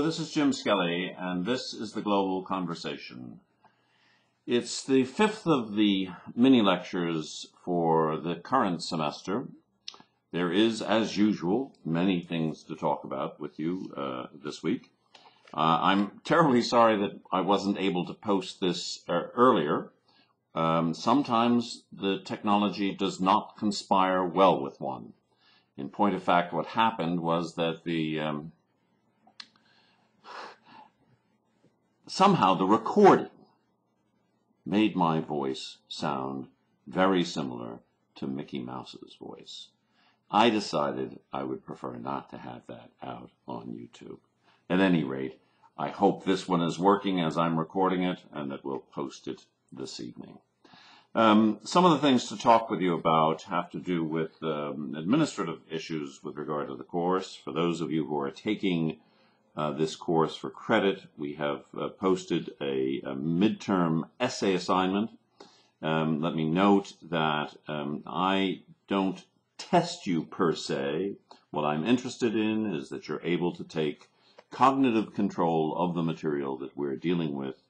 this is Jim Skelly, and this is the Global Conversation. It's the fifth of the mini-lectures for the current semester. There is, as usual, many things to talk about with you this week. I'm terribly sorry that I wasn't able to post this earlier. Sometimes the technology does not conspire well with one. In point of fact, what happened was that somehow the recording made my voice sound very similar to Mickey Mouse's voice. I decided I would prefer not to have that out on YouTube. At any rate, I hope this one is working as I'm recording it and that we'll post it this evening. Some of the things to talk with you about have to do with administrative issues with regard to the course. For those of you who are taking this course for credit, we have posted a midterm essay assignment. Let me note that I don't test you per se. What I'm interested in is that you're able to take cognitive control of the material that we're dealing with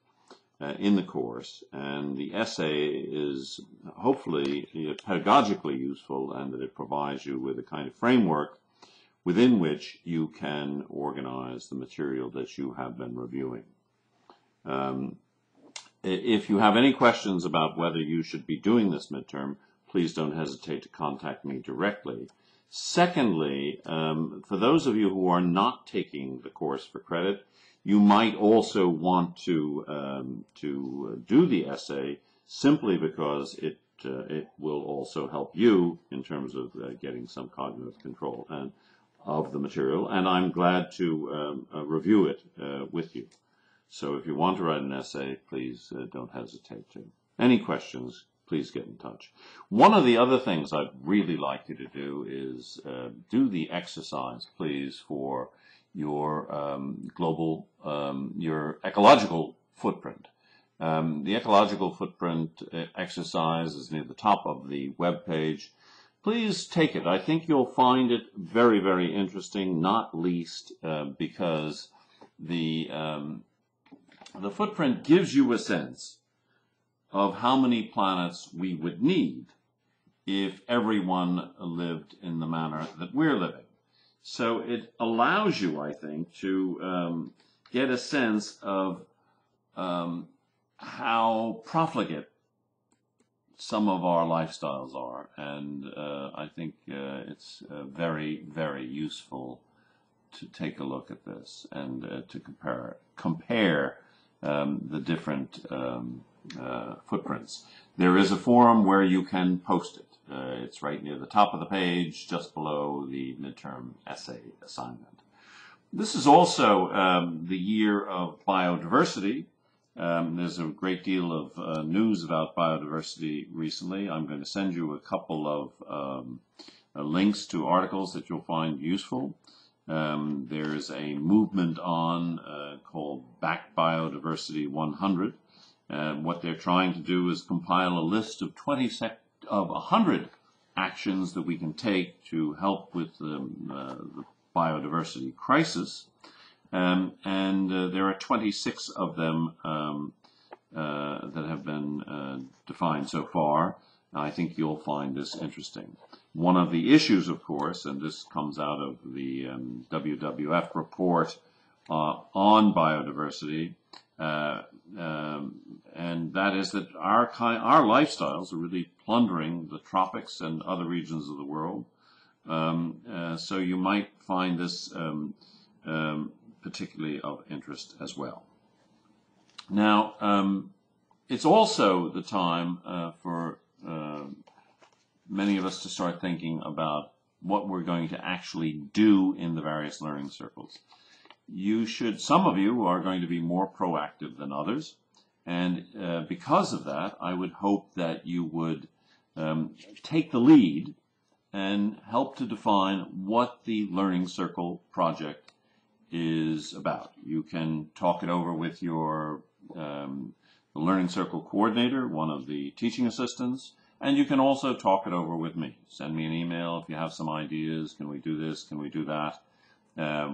in the course, and the essay is hopefully pedagogically useful, and that it provides you with a kind of framework within which you can organize the material that you have been reviewing. If you have any questions about whether you should be doing this midterm, please don't hesitate to contact me directly. Secondly, for those of you who are not taking the course for credit, you might also want to do the essay simply because it will also help you in terms of getting some cognitive control of the material, and I'm glad to review it with you. So if you want to write an essay, please don't hesitate to. Any questions, please get in touch. One of the other things I'd really like you to do is do the exercise, please, for your your ecological footprint. The ecological footprint exercise is near the top of the web page. Please take it. I think you'll find it very, very interesting, not least because the footprint gives you a sense of how many planets we would need if everyone lived in the manner that we're living. So it allows you, I think, to get a sense of how profligate some of our lifestyles are, and I think it's very, very useful to take a look at this and to compare the different footprints. There is a forum where you can post it. It's right near the top of the page, just below the midterm essay assignment. This is also the year of biodiversity. There's a great deal of news about biodiversity recently. I'm going to send you a couple of links to articles that you'll find useful. There's a movement on called Back Biodiversity 100. What they're trying to do is compile a list of 100 actions that we can take to help with the biodiversity crisis. And there are 26 of them that have been defined so far. I think you'll find this interesting. One of the issues, of course, and this comes out of the WWF report on biodiversity, and that is that our lifestyles are really plundering the tropics and other regions of the world. So you might find this particularly of interest as well. Now, it's also the time for many of us to start thinking about what we're going to actually do in the various learning circles. Some of you are going to be more proactive than others, and because of that, I would hope that you would take the lead and help to define what the Learning Circle project is about. You can talk it over with your the Learning Circle coordinator, one of the teaching assistants, and you can also talk it over with me. Send me an email if you have some ideas. Can we do this? Can we do that?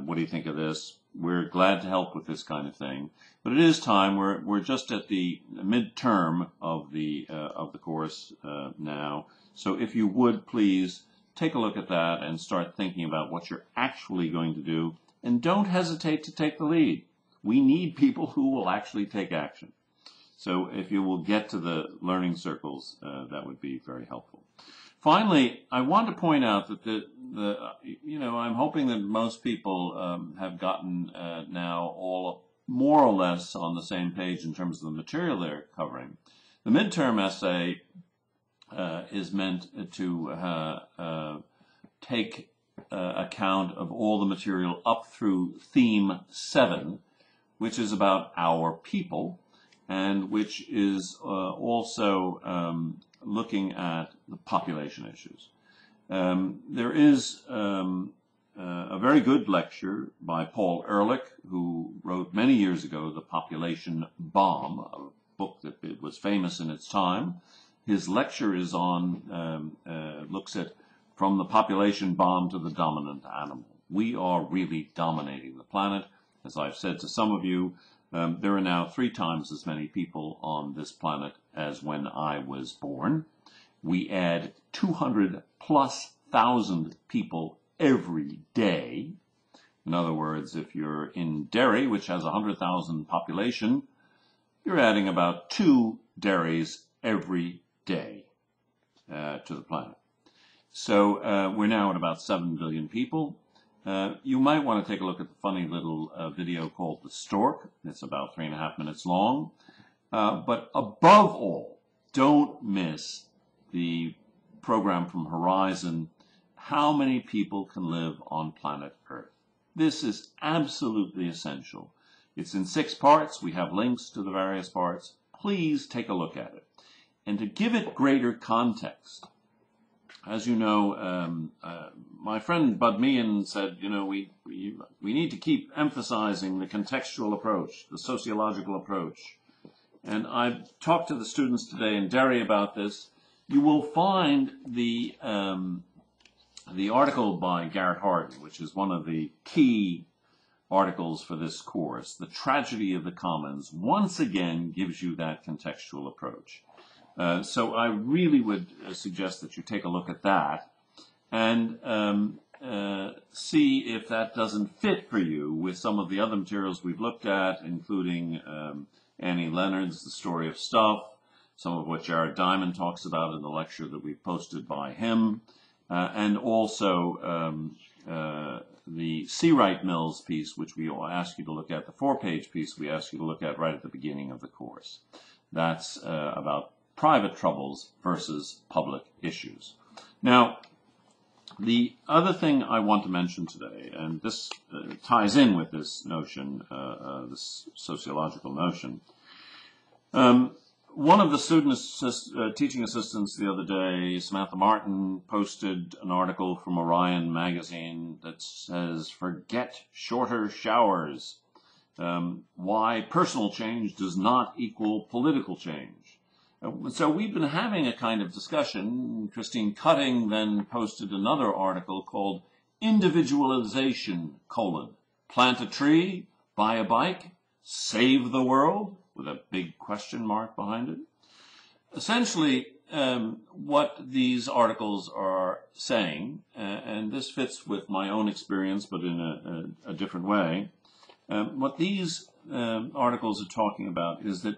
What do you think of this? we're glad to help with this kind of thing. But it is time. We're just at the midterm of the course now. So if you would please take a look at that and start thinking about what you're actually going to do, and don't hesitate to take the lead. We need people who will actually take action. So if you will get to the learning circles, that would be very helpful. Finally, I want to point out that I'm hoping that most people have gotten now all more or less on the same page in terms of the material they're covering. The midterm essay is meant to take account of all the material up through theme 7, which is about our people, and which is also looking at the population issues. There is a very good lecture by Paul Ehrlich, who wrote many years ago The Population Bomb, a book that was famous in its time. His lecture is on, looks at from the population bomb to the dominant animal. We are really dominating the planet. As I've said to some of you, there are now 3 times as many people on this planet as when I was born. We add 200,000+ people every day. In other words, if you're in Derry, which has 100,000 population, you're adding about 2 Derrys every day to the planet. So we're now at about 7 billion people. You might want to take a look at the funny little video called The Stork. It's about 3.5 minutes long. But above all, don't miss the program from Horizon, How Many People Can Live on Planet Earth. This is absolutely essential. It's in 6 parts. We have links to the various parts. Please take a look at it. And to give it greater context, as you know, my friend Bud Meehan said, we need to keep emphasizing the contextual approach, the sociological approach. And I've talked to the students today in Derry about this. You will find the article by Garrett Hardin, which is one of the key articles for this course, The Tragedy of the Commons, once again gives you that contextual approach. So I really would suggest that you take a look at that and see if that doesn't fit for you with some of the other materials we've looked at, including Annie Leonard's The Story of Stuff, some of what Jared Diamond talks about in the lecture that we posted by him, and also the C. Wright Mills piece, which we ask you to look at, the 4-page piece we ask you to look at right at the beginning of the course. That's about private troubles versus public issues. Now, the other thing I want to mention today, and this ties in with this notion, this sociological notion. One of the teaching assistants the other day, Samantha Martin, posted an article from Orion magazine that says, "Forget shorter showers. Why personal change does not equal political change." So we've been having a kind of discussion. Christine Cutting then posted another article called Individualization, Plant a Tree, Buy a Bike, Save the World, with a big question mark behind it. Essentially, what these articles are saying, and this fits with my own experience but in a different way, what these articles are talking about is that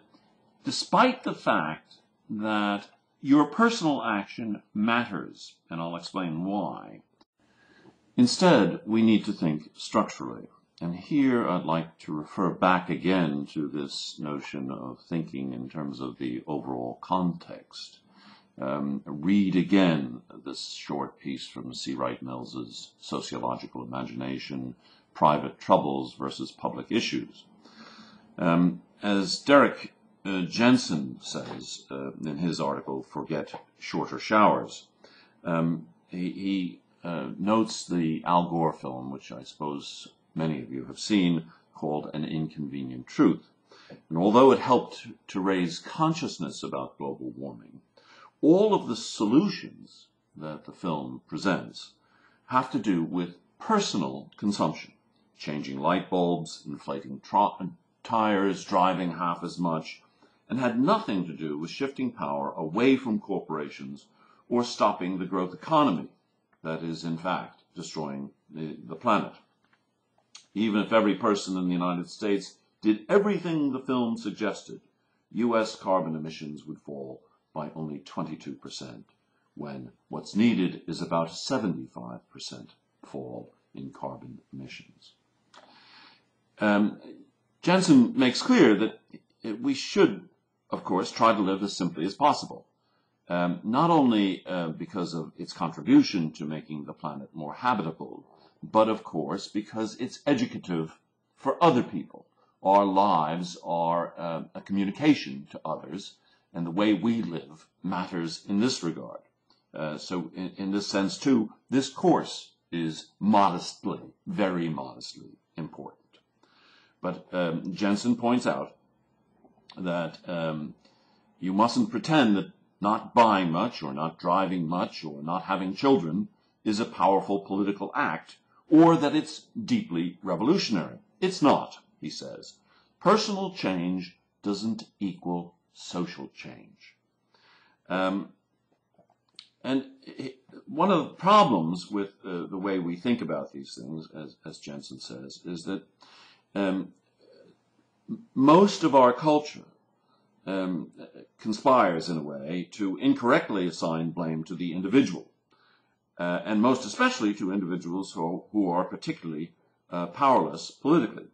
despite the fact that your personal action matters, and I'll explain why, instead we need to think structurally. And here I'd like to refer back again to this notion of thinking in terms of the overall context. Read again this short piece from C. Wright Mills's Sociological Imagination, Private Troubles versus Public Issues. As Derek Jensen says in his article, Forget Shorter Showers, he notes the Al Gore film, which I suppose many of you have seen, called An Inconvenient Truth. And although it helped to raise consciousness about global warming, all of the solutions that the film presents have to do with personal consumption. changing light bulbs, inflating tires, driving half as much, and had nothing to do with shifting power away from corporations or stopping the growth economy that is, in fact, destroying the planet. Even if every person in the United States did everything the film suggested, U.S. carbon emissions would fall by only 22%, when what's needed is about a 75% fall in carbon emissions. Jensen makes clear that we should, of course, try to live as simply as possible, not only because of its contribution to making the planet more habitable, but of course because it's educative for other people. Our lives are a communication to others, and the way we live matters in this regard. So in this sense, too, this course is modestly, very modestly important. But Jensen points out that you mustn't pretend that not buying much or not driving much or not having children is a powerful political act, or that it's deeply revolutionary. It's not, he says. Personal change doesn't equal social change. And one of the problems with the way we think about these things, as Jensen says, is that most of our culture conspires, in a way, to incorrectly assign blame to the individual, and most especially to individuals who are particularly powerless politically.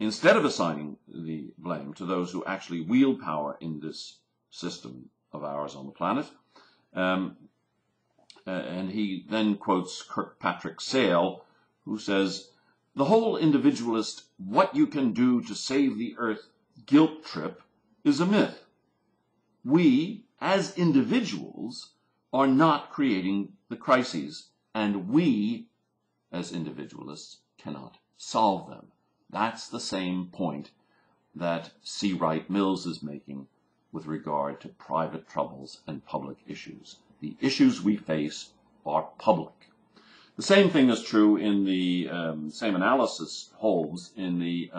Instead of assigning the blame to those who actually wield power in this system of ours on the planet, and he then quotes Kirkpatrick Sale, who says, "The whole individualist, what you can do to save the earth guilt trip is a myth. We, as individuals, are not creating the crises, and we, as individualists, cannot solve them." That's the same point that C. Wright Mills is making with regard to private troubles and public issues. The issues we face are public. The same thing is true in the same analysis holds in the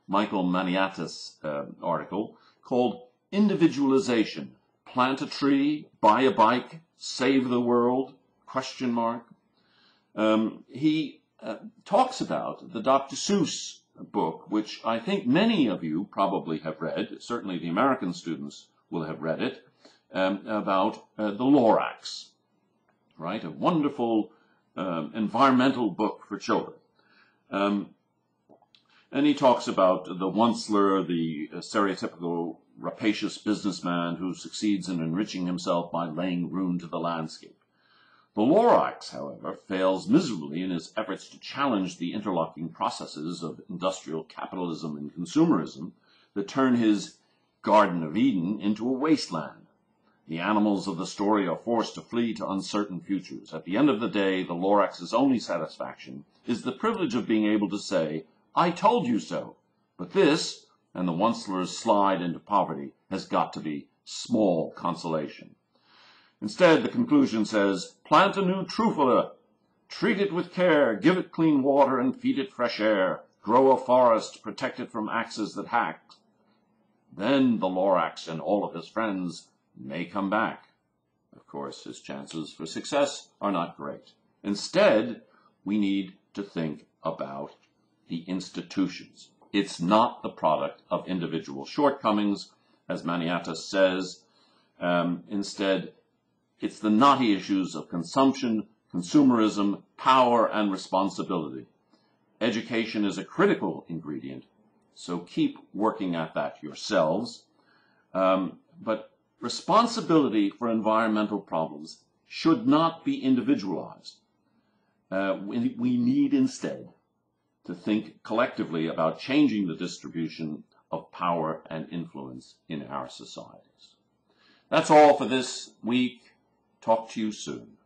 Michael Maniatis article called Individualization, Plant a Tree, Buy a Bike, Save the World, ? He talks about the Dr. Seuss book, which I think many of you probably have read, certainly the American students will have read it, about the Lorax, right? A wonderful environmental book for children. And he talks about the Onceler, the stereotypical rapacious businessman who succeeds in enriching himself by laying ruin to the landscape. The Lorax, however, fails miserably in his efforts to challenge the interlocking processes of industrial capitalism and consumerism that turn his Garden of Eden into a wasteland. The animals of the story are forced to flee to uncertain futures. At the end of the day, the Lorax's only satisfaction is the privilege of being able to say, "I told you so." But this, and the Onceler's slide into poverty, has got to be small consolation. Instead, the conclusion says, "Plant a new trufula, treat it with care, give it clean water and feed it fresh air, grow a forest, protect it from axes that hack. Then the Lorax and all of his friends may come back." Of course, his chances for success are not great. Instead, we need to think about the institutions. It's not the product of individual shortcomings, as Maniatis says. Instead, it's the knotty issues of consumption, consumerism, power, and responsibility. Education is a critical ingredient, so keep working at that yourselves. But responsibility for environmental problems should not be individualized. We need instead to think collectively about changing the distribution of power and influence in our societies. That's all for this week. Talk to you soon.